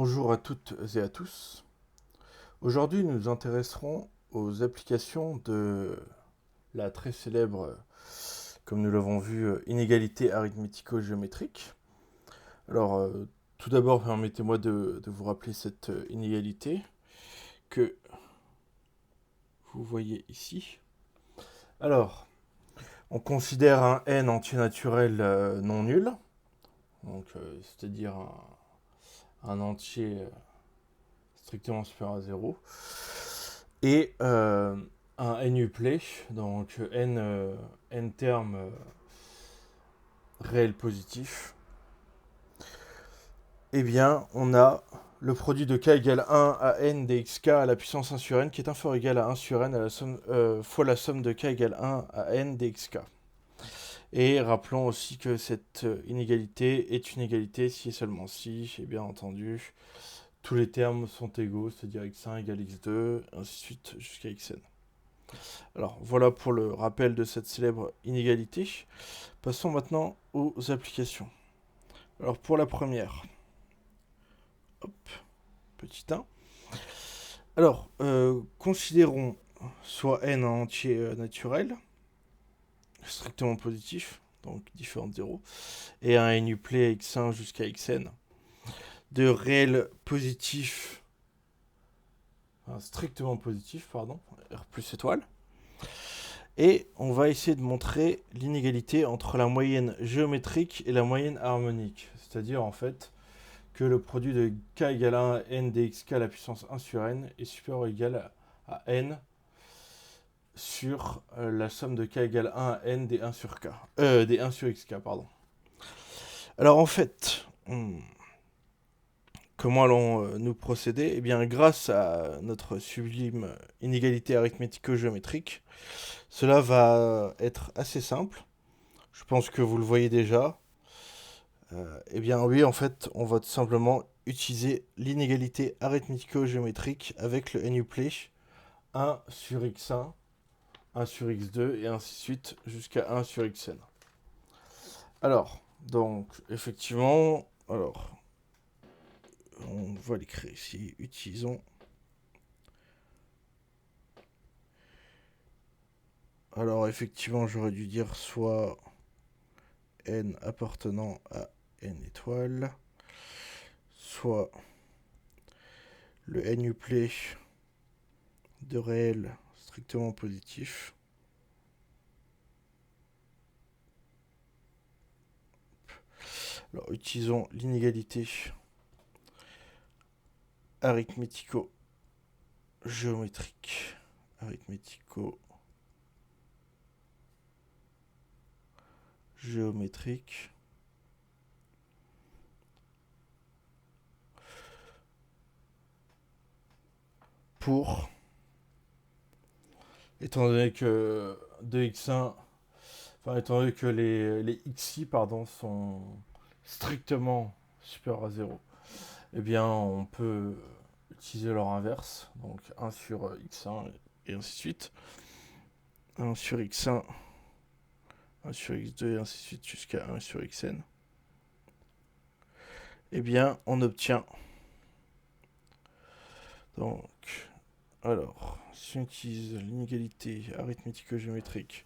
Bonjour à toutes et à tous. Aujourd'hui, nous nous intéresserons aux applications de la très célèbre, comme nous l'avons vu, inégalité arithmético-géométrique. Alors, tout d'abord, permettez-moi de vous rappeler cette inégalité que vous voyez ici. Alors, on considère un n entier naturel non nul, donc c'est-à-dire un entier strictement supérieur à 0. Et un NUplay, donc n termes réels positifs. Eh bien, on a le produit de k égale 1 à n dxk à la puissance 1 sur n qui est inférieur ou égal à 1 sur n à la somme, fois la somme de k égale 1 à n dxk. Et rappelons aussi que cette inégalité est une égalité si et seulement si, et bien entendu, tous les termes sont égaux, c'est-à-dire x1 égale x2, ainsi de suite jusqu'à xn. Alors voilà pour le rappel de cette célèbre inégalité. Passons maintenant aux applications. Alors pour la première, hop, petit 1. Alors, considérons soit n en entier naturel, strictement positif, donc différent de 0, et un NUplay x1 jusqu'à xn, de réel positif, strictement positif, pardon, R plus étoile. Et on va essayer de montrer l'inégalité entre la moyenne géométrique et la moyenne harmonique. C'est-à-dire en fait que le produit de k égale 1 à n dxk à la puissance 1 sur n est supérieur ou égal à n sur la somme de k égale 1 à n des 1 sur k. Des 1 sur xk, pardon. Alors en fait, comment allons-nous procéder? Eh bien, grâce à notre sublime inégalité arithmético-géométrique, cela va être assez simple. Je pense que vous le voyez déjà. Eh bien oui, en fait, on va tout simplement utiliser l'inégalité arithmético-géométrique avec le NUplay 1 sur x1, 1 sur x2 et ainsi de suite jusqu'à 1 sur xn. Alors, donc, effectivement, alors, on va l'écrire ici, utilisons. Alors, effectivement, j'aurais dû dire soit n appartenant à n étoiles, soit le NUplay de réel strictement positif. Alors, utilisons l'inégalité arithmético-géométrique. Arithmético-géométrique. Pour, étant donné que 2x1, enfin, étant donné que les xi, pardon, sont strictement supérieurs à 0, eh bien, on peut utiliser leur inverse, donc 1 sur x1 et ainsi de suite. 1 sur x1, 1 sur x2 et ainsi de suite jusqu'à 1 sur xn. Eh bien, on obtient donc, alors, si on utilise l'inégalité arithmético-géométrique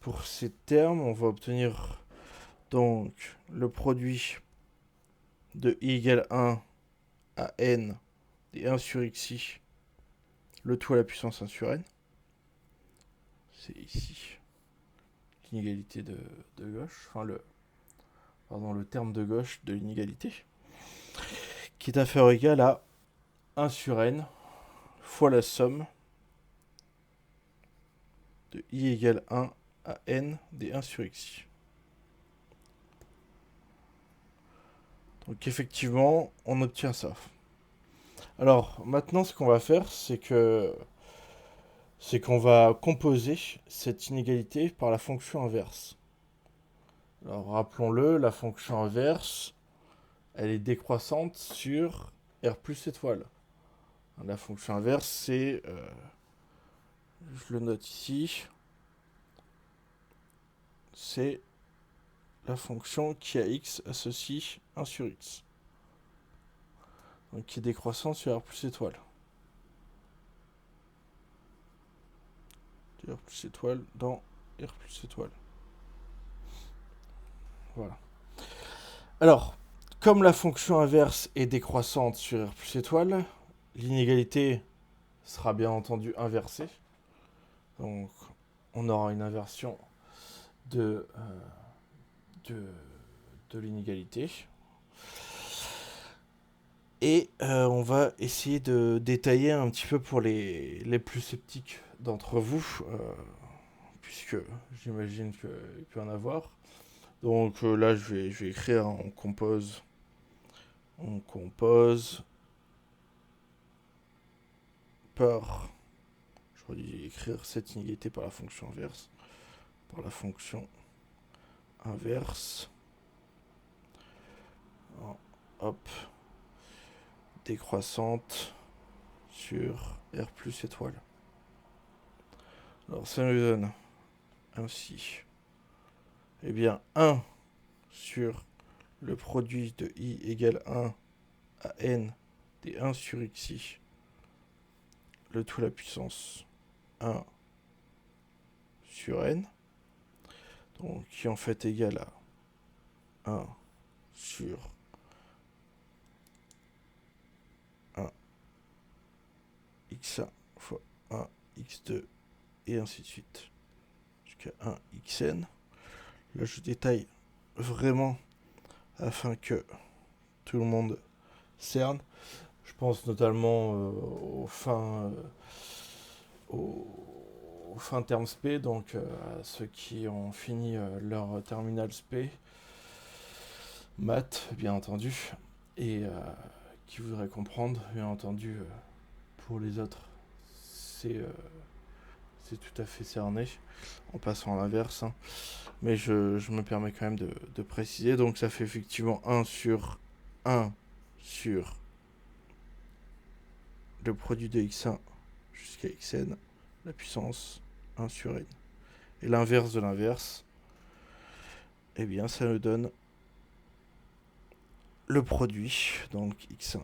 pour ces termes, on va obtenir donc le produit de i égale 1 à n des 1 sur xi, le tout à la puissance 1 sur n. C'est ici l'inégalité de gauche, enfin le terme de gauche de l'inégalité, qui est inférieur ou égal à 1 sur n fois la somme de i égale 1 à n des 1 sur xi. Donc effectivement, on obtient ça. Alors maintenant, ce qu'on va faire, c'est qu'on va composer cette inégalité par la fonction inverse. Alors rappelons-le, la fonction inverse, elle est décroissante sur R plus étoile. La fonction inverse, c'est, je le note ici, c'est la fonction qui à x associe 1 sur x. donc qui est décroissante sur R plus étoile. R plus étoile dans R plus étoile. Voilà. Alors, comme la fonction inverse est décroissante sur R plus étoile, l'inégalité sera bien entendu inversée. Donc, on aura une inversion de l'inégalité. Et on va essayer de détailler un petit peu pour les plus sceptiques d'entre vous, puisque j'imagine qu'il peut y en avoir. Donc là, je vais écrire, on compose par, je vais écrire cette inégalité par la fonction inverse, hop, décroissante sur R plus étoile. Alors ça nous donne ainsi, eh bien 1 sur le produit de i égale 1 à n des 1 sur xi, le tout à la puissance 1 sur n, donc qui en fait égale à 1 sur 1 x1 fois 1 x2 et ainsi de suite jusqu'à 1 xn. Là je détaille vraiment afin que tout le monde cerne. Je pense notamment aux fins termes SP, donc à ceux qui ont fini leur terminal SP, maths bien entendu, et qui voudraient comprendre, bien entendu, pour les autres, c'est tout à fait cerné, en passant à l'inverse, hein. Mais je me permets quand même de préciser, donc ça fait effectivement 1 sur le produit de x1 jusqu'à xn, la puissance 1 sur n. Et l'inverse de l'inverse, eh bien ça nous donne le produit, donc x1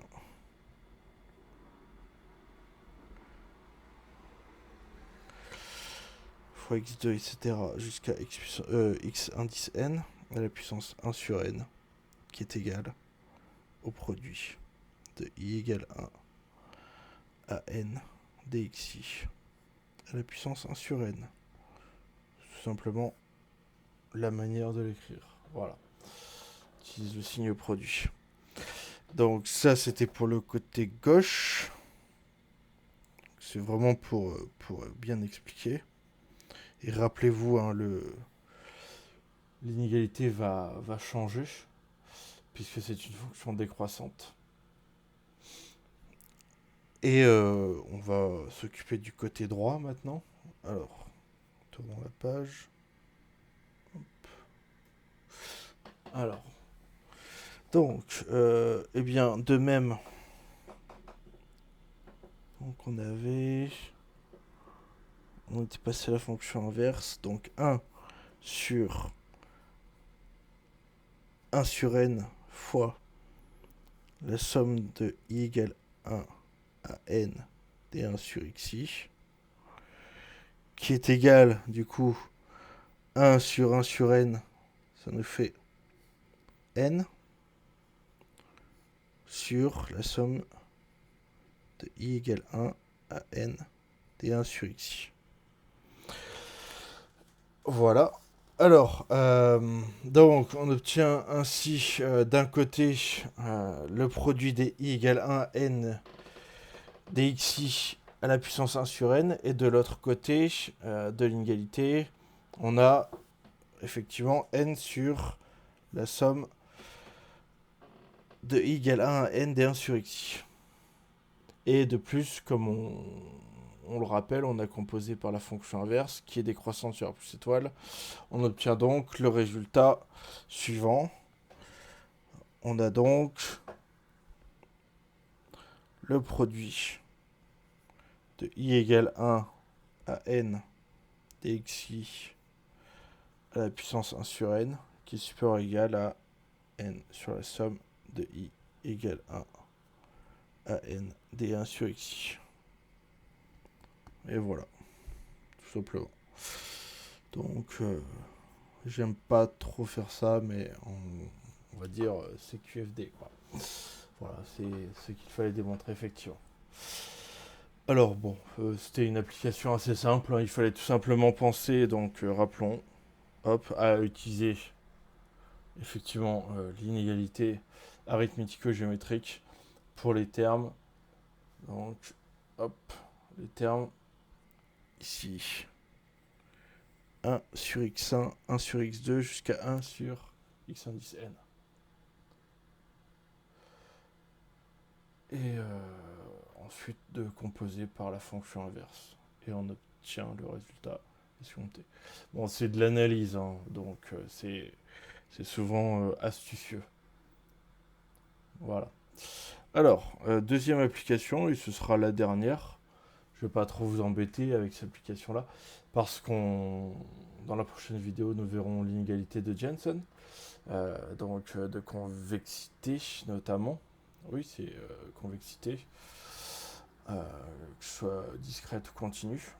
fois x2, etc. jusqu'à x indice n à la puissance 1 sur n, qui est égal au produit de i égale 1 à n dxi à la puissance 1 sur n. Tout simplement la manière de l'écrire. Voilà. Utilise le signe produit. Donc ça, c'était pour le côté gauche. C'est vraiment pour bien expliquer. Et rappelez-vous, hein, l'inégalité va changer, puisque c'est une fonction décroissante. Et on va s'occuper du côté droit maintenant. Alors, tournons la page. Hop. Alors, donc, eh bien, de même, donc on était passé à la fonction inverse, donc 1 sur n fois la somme de i égale 1 à n des 1 sur xi, qui est égal, du coup, 1 sur n, ça nous fait n, sur la somme de i égale 1 à n des 1 sur xi. Voilà. Alors, donc, on obtient ainsi d'un côté le produit des i égale 1 à n des xi à la puissance 1 sur n, et de l'autre côté de l'inégalité, on a effectivement n sur la somme de i égale 1 à n des 1 sur xi. Et de plus, comme on le rappelle, on a composé par la fonction inverse, qui est décroissante sur R plus étoile. On obtient donc le résultat suivant. On a donc le produit de i égale 1 à n dxi à la puissance 1 sur n, qui est supérieur ou égal à n sur la somme de i égale 1 à n d1 sur xi. Et voilà, tout simplement. Donc, j'aime pas trop faire ça, mais on va dire c'est QFD, quoi. Voilà, c'est ce qu'il fallait démontrer, effectivement. Alors bon, c'était une application assez simple, hein. Il fallait tout simplement penser, donc rappelons, hop, à utiliser effectivement l'inégalité arithmético-géométrique pour les termes. Donc, hop, les termes ici. 1 sur x1, 1 sur x2 jusqu'à 1 sur x1 10 n. Et ensuite de composer par la fonction inverse. Et on obtient le résultat escompté. Bon, c'est de l'analyse, hein, donc c'est souvent astucieux. Voilà. Alors, deuxième application, et ce sera la dernière. Je ne vais pas trop vous embêter avec cette application-là, parce dans la prochaine vidéo, nous verrons l'inégalité de Jensen, donc de convexité notamment. Oui, c'est convexité, que ce soit discrète ou continue.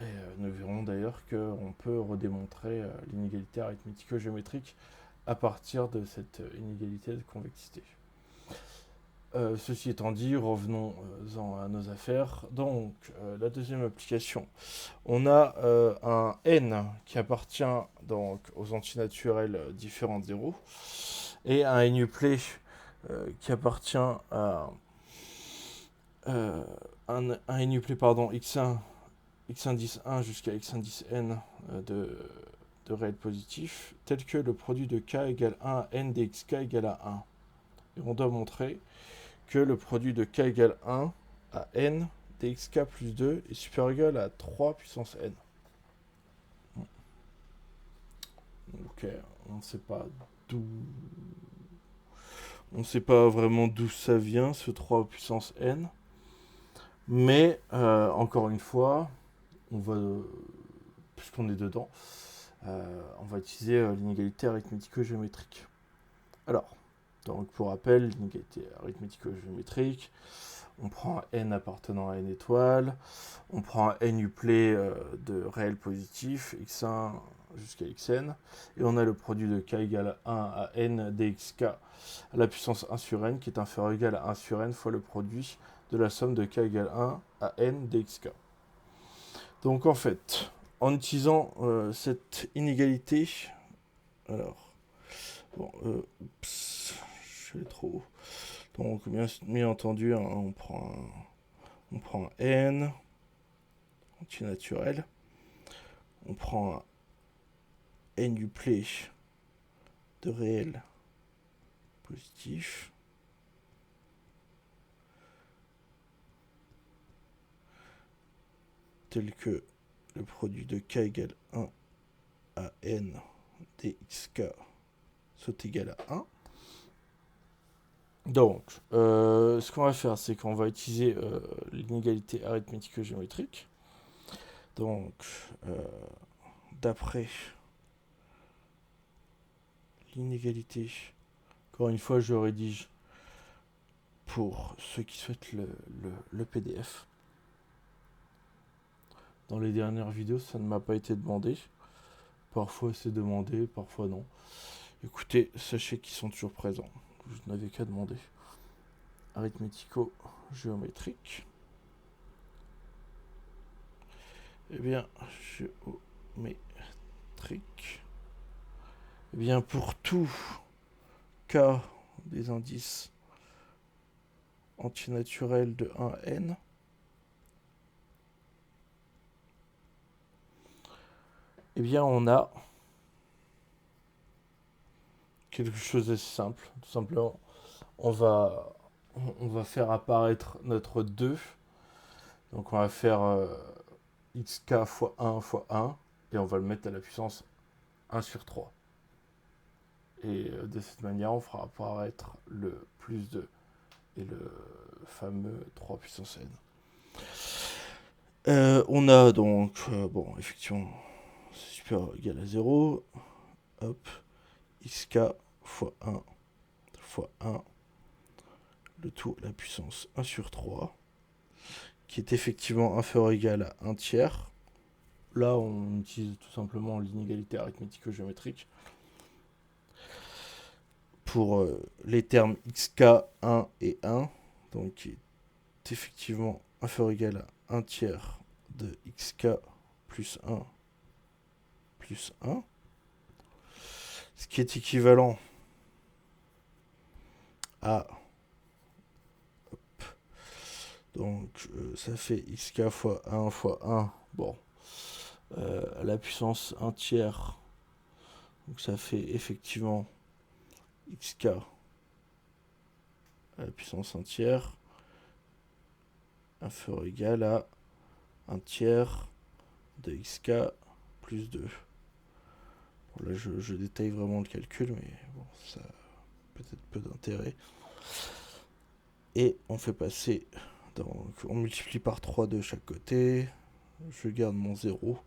Et nous verrons d'ailleurs qu'on peut redémontrer l'inégalité arithmético-géométrique à partir de cette inégalité de convexité. Ceci étant dit, revenons-en à nos affaires. Donc, la deuxième application, on a un n qui appartient donc aux antinaturels différents de 0 et un n-uplet qui appartient à un n-uplet x1, x1 10 1 jusqu'à x1 10 n de réels positifs, tel que le produit de k égale 1 à n dxk égale à 1. Et on doit montrer que le produit de k égale 1 à n dxk plus 2 est supérieur ou égal à 3 puissance n. Ok, on ne sait pas d'où... On ne sait pas vraiment d'où ça vient, ce 3 puissance n. Mais, encore une fois, on va... puisqu'on est dedans, on va utiliser l'inégalité arithmético-géométrique. Alors, donc pour rappel, l'inégalité arithmético-géométrique, on prend un n appartenant à n étoile, on prend un n-uplet de réels positifs, x1 jusqu'à xn, et on a le produit de k égale 1 à n dxk à la puissance 1 sur n, qui est inférieur ou égal à 1 sur n fois le produit de la somme de k égale 1 à n dxk. Donc en fait, en utilisant cette inégalité, alors, bon, oups, je suis allé trop haut. Donc bien entendu, hein, on prend un n antinaturel, on prend un n-uplet de réel positif, tel que le produit de k égale 1 à n dxk soit égal à 1. Donc, ce qu'on va faire, c'est qu'on va utiliser l'inégalité arithmético-géométrique. Donc, d'après l'inégalité, encore une fois, je rédige pour ceux qui souhaitent le PDF. Dans les dernières vidéos, ça ne m'a pas été demandé. Parfois c'est demandé, parfois non. Écoutez, sachez qu'ils sont toujours présents. Vous n'avez qu'à demander. Arithmético-géométrique. Eh bien, géométrique. Eh bien, pour tout k des indices antinaturels de 1 à n, eh bien, on a quelque chose d'assez simple. Tout simplement, on va faire apparaître notre 2. Donc, on va faire xk fois 1 fois 1, et on va le mettre à la puissance 1 sur 3. Et de cette manière, on fera apparaître le plus 2 et le fameux 3 puissance n. On a donc, bon, effectivement, c'est supérieur ou égal à 0. Hop, xk fois 1 fois 1, le tout à la puissance 1 sur 3, qui est effectivement inférieur ou égal à 1 tiers. Là, on utilise tout simplement l'inégalité arithmético-géométrique pour les termes xk 1 et 1, donc qui est effectivement inférieur ou égal à 1 tiers de xk plus 1 plus 1, ce qui est équivalent à, donc ça fait xk fois 1 fois 1, bon, à la puissance 1 tiers, donc ça fait effectivement xk à la puissance 1 tiers, inférieur ou égal à 1 tiers de xk plus 2. Bon, là, je détaille vraiment le calcul, mais bon, ça a peut-être peu d'intérêt. Et on fait passer, donc on multiplie par 3 de chaque côté. Je garde mon 0.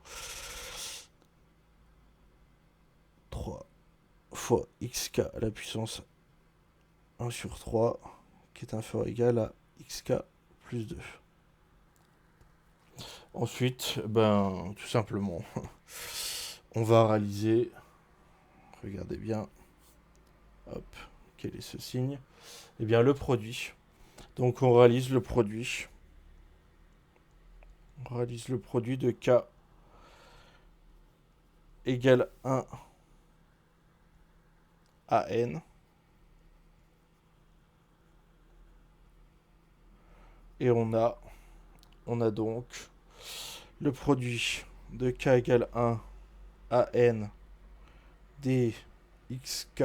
3 fois xk à la puissance 1 sur 3, qui est inférieur ou égal à xk plus 2. Ensuite, ben, tout simplement, on va réaliser, regardez bien, hop, quel est ce signe? Eh bien, le produit. Donc, on réalise le produit. On réalise le produit de k égale 1 à n. Et on a donc le produit de k égale 1 à n d xk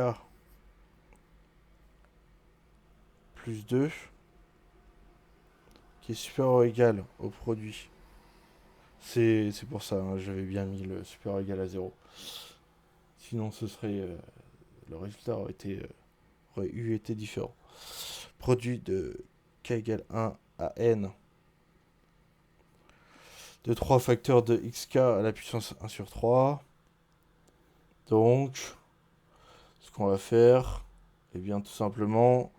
plus 2 qui est supérieur ou égal au produit. C'est pour ça, hein, j'avais bien mis le supérieur ou égal à 0. Sinon, ce serait le résultat aurait eu été différent. Produit de k égale 1 à n de 3 facteurs de xk à la puissance 1 sur 3. Donc, ce qu'on va faire, eh bien, tout simplement,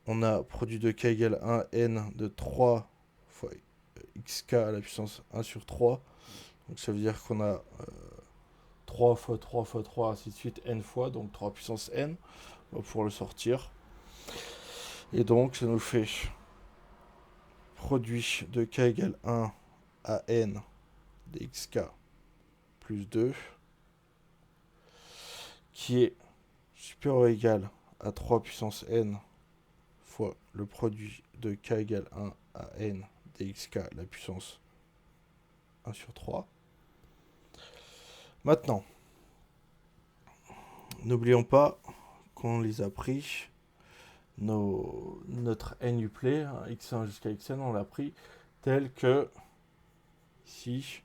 on a produit de k égale 1 n de 3 fois xk à la puissance 1 sur 3. Donc, ça veut dire qu'on a 3 fois 3 fois 3, ainsi de suite, n fois, donc 3 puissance n. On va pouvoir le sortir. Et donc, ça nous fait produit de k égale 1 à n dxk plus 2, qui est supérieur ou égal à 3 puissance n fois le produit de k égale 1 à n dxk la puissance 1 sur 3. Maintenant, n'oublions pas qu'on les a pris, notre n uplé, hein, x1 jusqu'à xn, on l'a pris tel que ici,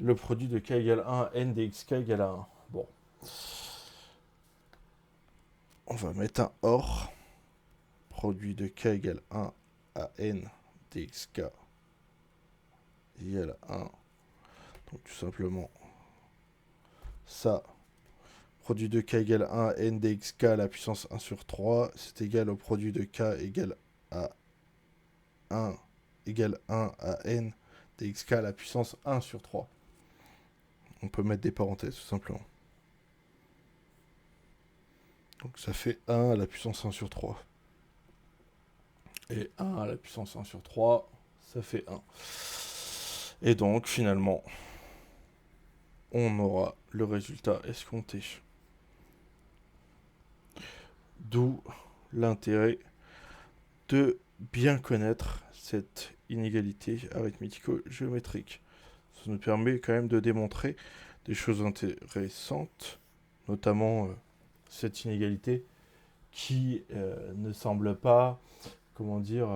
le produit de k égale 1 à n dxk égale à 1. Bon. On va mettre un OR. Produit de k égale 1 à n dxk égale à 1. Donc tout simplement ça. Produit de k égale 1 à n dxk à la puissance 1 sur 3, c'est égal au produit de k égale à 1 égale 1 à n dxk à la puissance 1 sur 3. On peut mettre des parenthèses tout simplement. Donc ça fait 1 à la puissance 1 sur 3. Et 1 à la puissance 1 sur 3, ça fait 1. Et donc finalement, on aura le résultat escompté. D'où l'intérêt de bien connaître cette inégalité arithmético-géométrique. Ça nous permet quand même de démontrer des choses intéressantes, notamment cette inégalité qui ne semble pas, comment dire,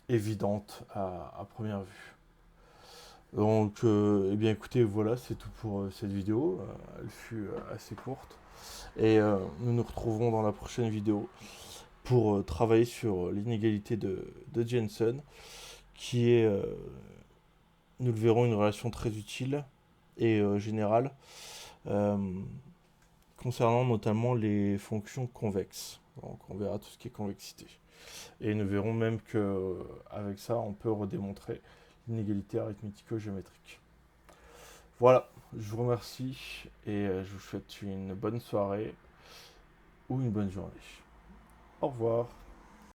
évidente à première vue. Donc, eh bien écoutez, voilà, c'est tout pour cette vidéo. Elle fut assez courte. Et nous nous retrouverons dans la prochaine vidéo pour travailler sur l'inégalité de Jensen, qui est, nous le verrons, une relation très utile et générale, concernant notamment les fonctions convexes. Donc on verra tout ce qui est convexité. Et nous verrons même que avec ça, on peut redémontrer l'inégalité arithmético-géométrique. Voilà, je vous remercie et je vous souhaite une bonne soirée ou une bonne journée. Au revoir.